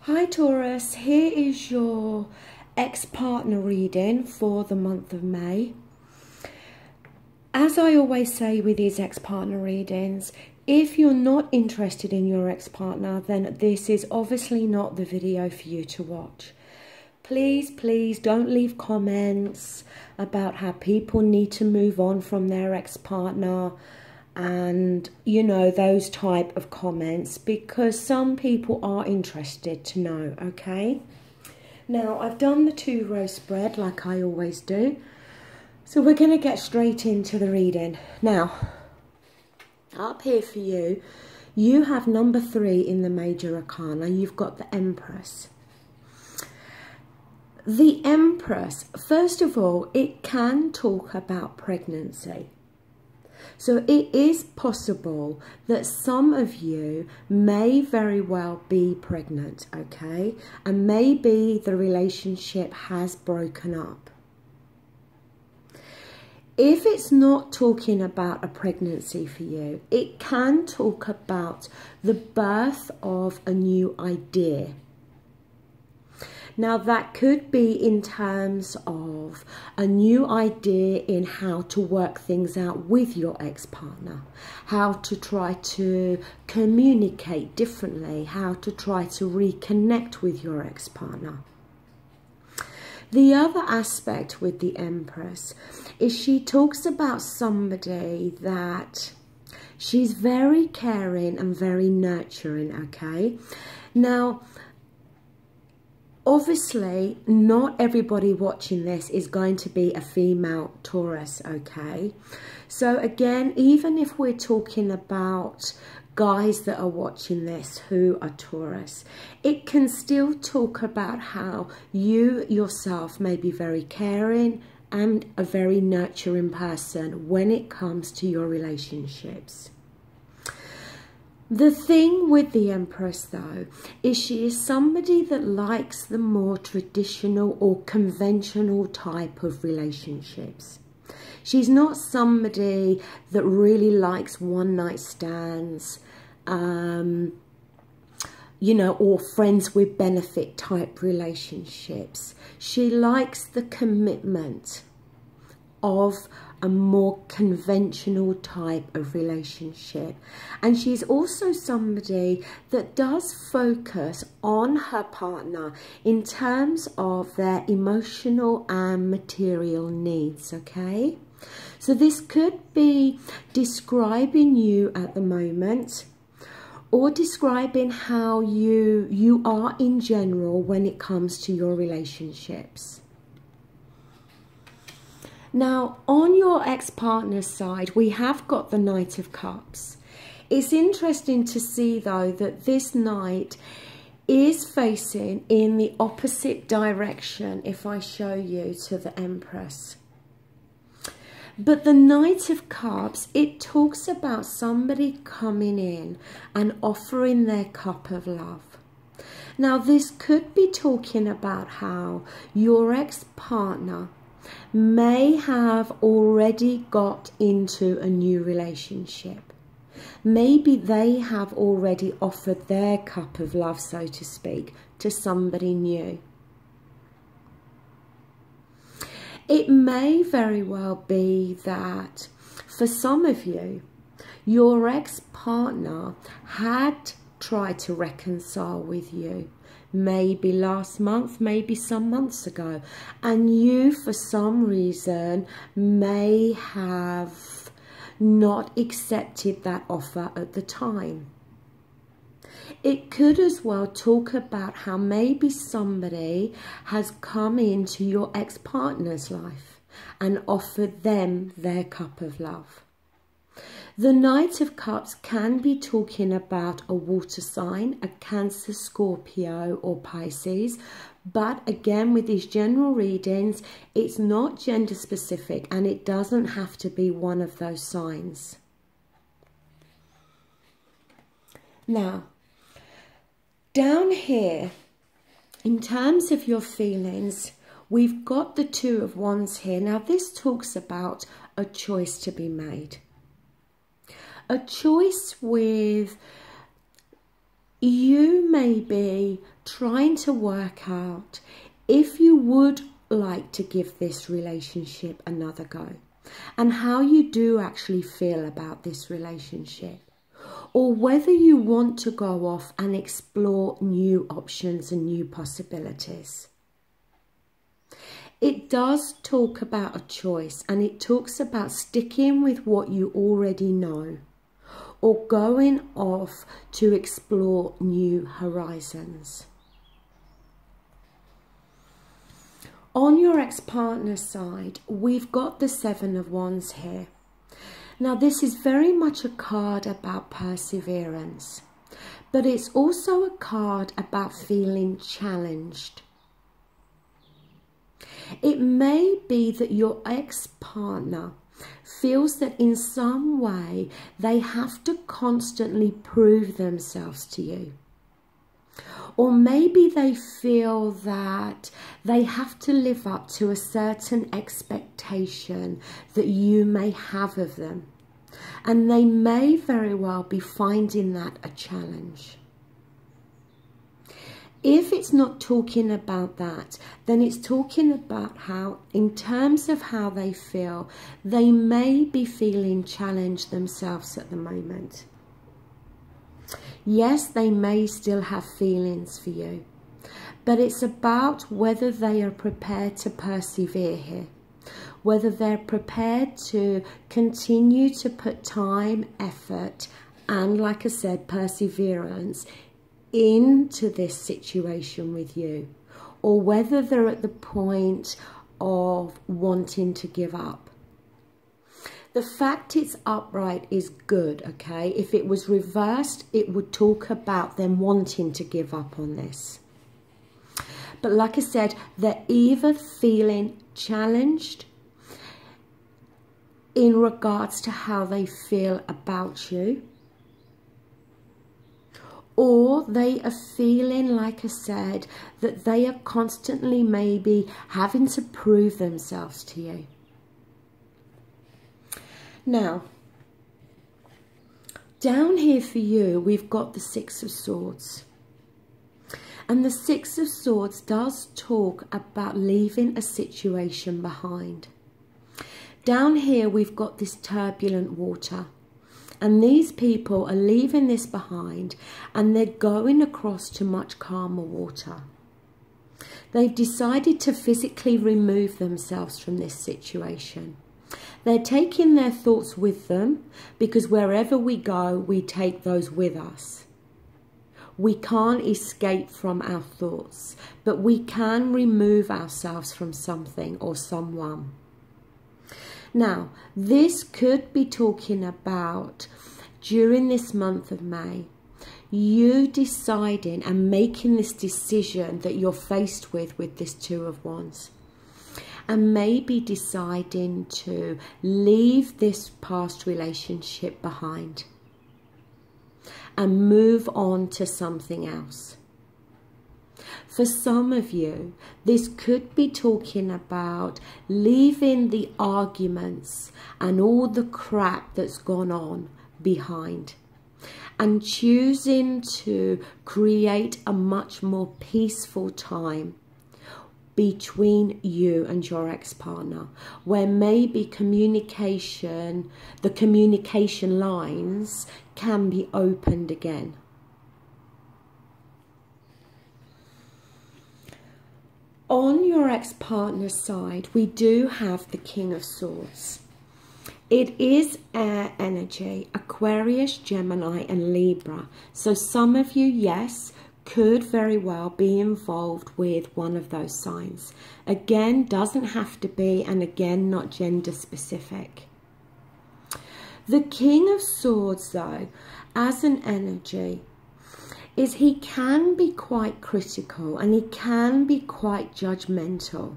Hi Taurus, here is your ex-partner reading for the month of May. As I always say with these ex-partner readings, if you're not interested in your ex-partner, then this is obviously not the video for you to watch. Please don't leave comments about how people need to move on from their ex-partner and, you know, those type of comments, because some people are interested to know, okay? Now, I've done the 2-row spread like I always do, so we're going to get straight into the reading. Now, up here for you, you have number 3 in the major arcana. You've got the Empress. The Empress, first of all, it can talk about pregnancy. So it is possible that some of you may very well be pregnant, okay? And maybe the relationship has broken up. If it's not talking about a pregnancy for you, it can talk about the birth of a new idea. Now, that could be in terms of a new idea in how to work things out with your ex-partner, how to try to communicate differently, how to try to reconnect with your ex-partner. The other aspect with the Empress is she talks about somebody that she's very caring and very nurturing, okay? Now, obviously, not everybody watching this is going to be a female Taurus, okay? So again, even if we're talking about guys that are watching this who are Taurus, it can still talk about how you yourself may be very caring and a very nurturing person when it comes to your relationships. The thing with the Empress, though, is she is somebody that likes the more traditional or conventional type of relationships. She's not somebody that really likes one-night stands, you know, or friends with benefit type relationships. She likes the commitment of a more conventional type of relationship. And she's also somebody that does focus on her partner in terms of their emotional and material needs, okay? So this could be describing you at the moment, or describing how you are in general when it comes to your relationships. Now, on your ex-partner's side, we have got the Knight of Cups. It's interesting to see, though, that this Knight is facing in the opposite direction, if I show you, to the Empress. But the Knight of Cups, it talks about somebody coming in and offering their cup of love. Now, this could be talking about how your ex-partner may have already got into a new relationship. Maybe they have already offered their cup of love, so to speak, to somebody new. It may very well be that for some of you, your ex-partner had tried to reconcile with you. Maybe last month, maybe some months ago, and you for some reason may have not accepted that offer at the time. It could as well talk about how maybe somebody has come into your ex-partner's life and offered them their cup of love. The Knight of Cups can be talking about a water sign, a Cancer, Scorpio or Pisces. But again, with these general readings, it's not gender specific and it doesn't have to be one of those signs. Now, down here, in terms of your feelings, we've got the 2 of Wands here. Now, this talks about a choice to be made. A choice with you maybe trying to work out if you would like to give this relationship another go and how you do actually feel about this relationship, or whether you want to go off and explore new options and new possibilities. It does talk about a choice, and it talks about sticking with what you already know or going off to explore new horizons. On your ex-partner side, we've got the Seven of Wands here. Now, this is very much a card about perseverance, but it's also a card about feeling challenged. It may be that your ex-partner feels that in some way they have to constantly prove themselves to you. Or maybe they feel that they have to live up to a certain expectation that you may have of them. And they may very well be finding that a challenge. If it's not talking about that, then it's talking about how, in terms of how they feel, they may be feeling challenged themselves at the moment. Yes, they may still have feelings for you, but it's about whether they are prepared to persevere here, whether they're prepared to continue to put time, effort, and, like I said, perseverance into this situation with you, or whether they're at the point of wanting to give up. The fact it's upright is good, okay? If it was reversed, it would talk about them wanting to give up on this. But like I said, they're either feeling challenged in regards to how they feel about you, or they are feeling, like I said, that they are constantly maybe having to prove themselves to you. Now, down here for you, we've got the Six of Swords. And the Six of Swords does talk about leaving a situation behind. Down here, we've got this turbulent water. And these people are leaving this behind, and they're going across to much calmer water. They've decided to physically remove themselves from this situation. They're taking their thoughts with them, because wherever we go, we take those with us. We can't escape from our thoughts, but we can remove ourselves from something or someone. Now, this could be talking about, during this month of May, you deciding and making this decision that you're faced with this Two of Wands. And maybe deciding to leave this past relationship behind and move on to something else. For some of you, this could be talking about leaving the arguments and all the crap that's gone on behind and choosing to create a much more peaceful time between you and your ex-partner, where maybe the communication lines can be opened again. On your ex-partner's side, we do have the King of Swords. It is air energy, Aquarius, Gemini, and Libra. So some of you, yes, could very well be involved with one of those signs. Again, doesn't have to be, and again, not gender specific. The King of Swords, though, as an energy, is he can be quite critical and he can be quite judgmental.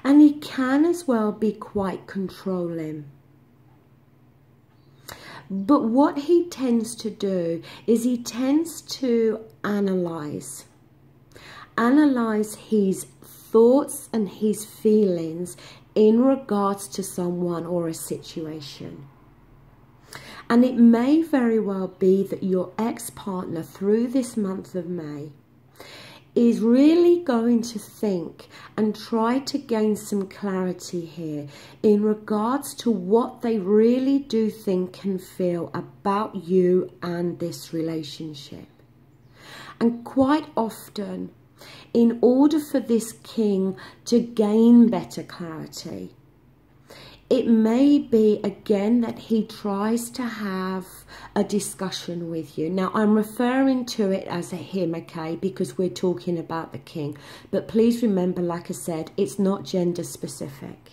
And he can as well be quite controlling. But what he tends to do is he tends to analyze his thoughts and his feelings in regards to someone or a situation. And it may very well be that your ex-partner through this month of May is really going to think and try to gain some clarity here in regards to what they really do think and feel about you and this relationship. And quite often, in order for this king to gain better clarity, it may be again that he tries to have a discussion with you. Now, I'm referring to it as a him, okay, because we're talking about the king. But please remember, like I said, it's not gender specific.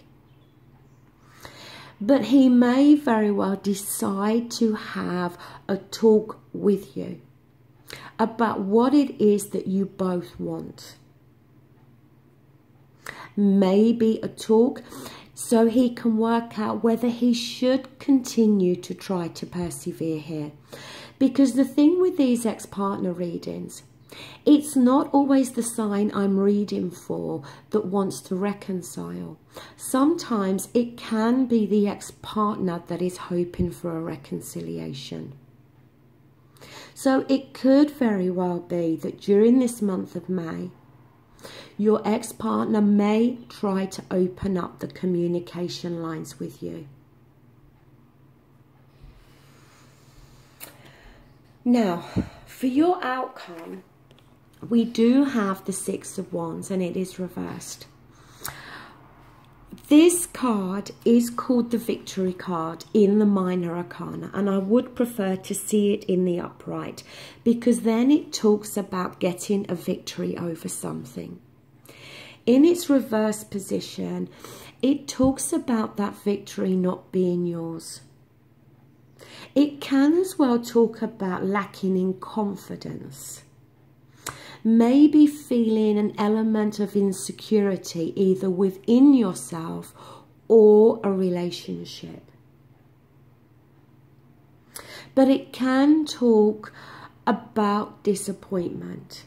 But he may very well decide to have a talk with you about what it is that you both want. Maybe a talk so he can work out whether he should continue to try to persevere here. Because the thing with these ex-partner readings, it's not always the sign I'm reading for that wants to reconcile. Sometimes it can be the ex-partner that is hoping for a reconciliation. So it could very well be that during this month of May, your ex-partner may try to open up the communication lines with you. Now, for your outcome, we do have the Six of Wands and it is reversed. This card is called the Victory card in the Minor Arcana, and I would prefer to see it in the upright because then it talks about getting a victory over something. In its reverse position, it talks about that victory not being yours. It can as well talk about lacking in confidence. Maybe feeling an element of insecurity either within yourself or a relationship. But it can talk about disappointment.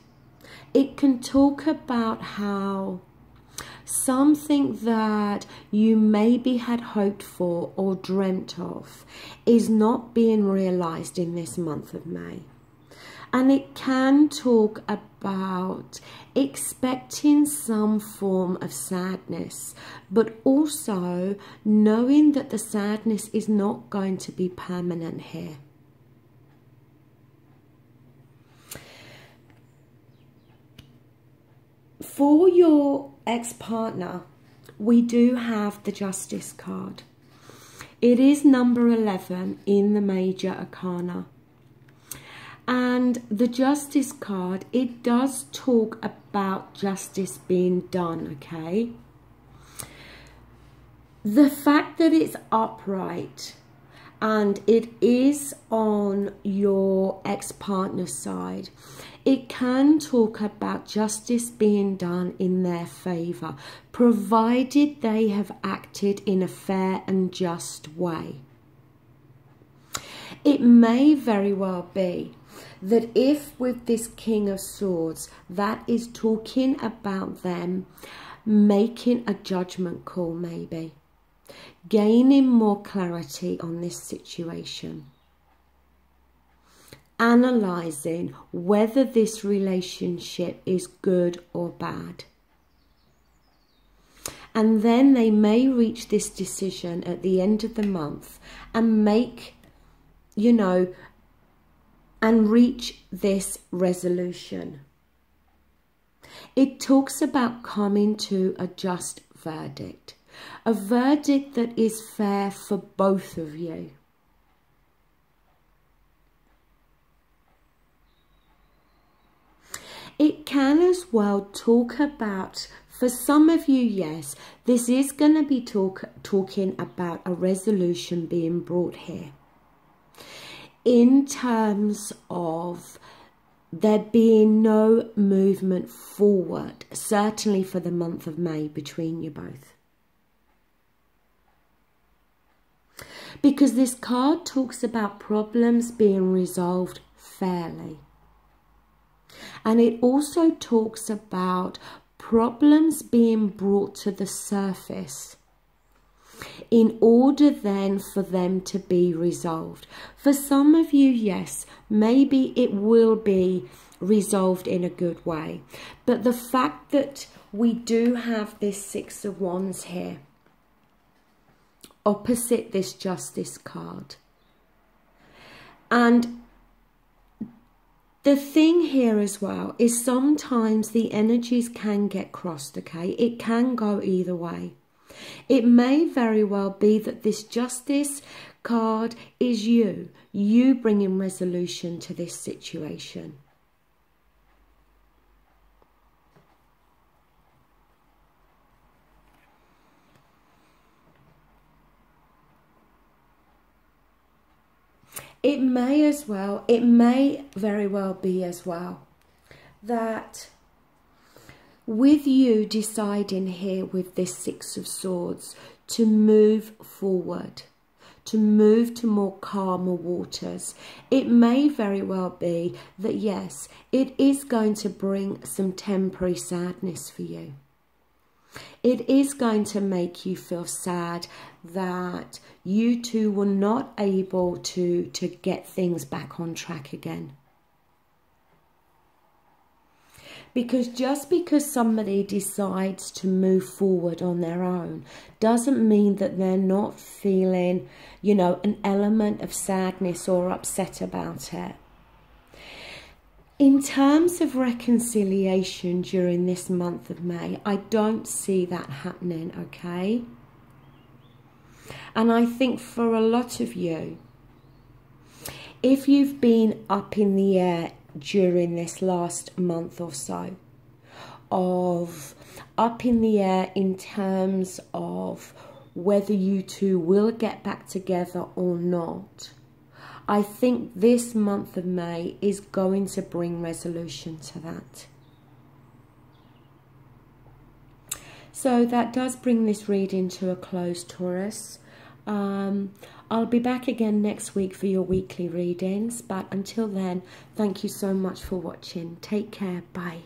It can talk about how something that you maybe had hoped for or dreamt of is not being realized in this month of May. And it can talk about expecting some form of sadness, but also knowing that the sadness is not going to be permanent here. For your ex-partner, we do have the Justice card. It is number 11 in the Major Arcana. And the Justice card, it does talk about justice being done, okay? The fact that it's upright and it is on your ex-partner's side, it can talk about justice being done in their favour, provided they have acted in a fair and just way. It may very well be that if with this King of Swords, that is talking about them making a judgment call, maybe gaining more clarity on this situation, analysing whether this relationship is good or bad. And then they may reach this decision at the end of the month and make, you know, and reach this resolution. It talks about coming to a just verdict, a verdict that is fair for both of you. It can as well talk about, for some of you, yes, this is going to be talking about a resolution being brought here, in terms of there being no movement forward, certainly for the month of May, between you both. Because this card talks about problems being resolved fairly. And it also talks about problems being brought to the surface in order then for them to be resolved. For some of you, yes, maybe it will be resolved in a good way. But the fact that we do have this Six of Wands here, opposite this Justice card. And the thing here as well is sometimes the energies can get crossed, okay? It can go either way. It may very well be that this Justice card is you bringing resolution to this situation. It may very well be as well that with you deciding here with this Six of Swords to move forward, to move to more calmer waters, it may very well be that yes, it is going to bring some temporary sadness for you. It is going to make you feel sad that you two were not able to get things back on track again. Because just because somebody decides to move forward on their own doesn't mean that they're not feeling, you know, an element of sadness or upset about it. In terms of reconciliation during this month of May, I don't see that happening, okay? And I think for a lot of you, if you've been up in the air during this last month or so, of up in the air in terms of whether you two will get back together or not, I think this month of May is going to bring resolution to that. So that does bring this reading to a close, Taurus. I'll be back again next week for your weekly readings, but until then, thank you so much for watching. Take care. Bye.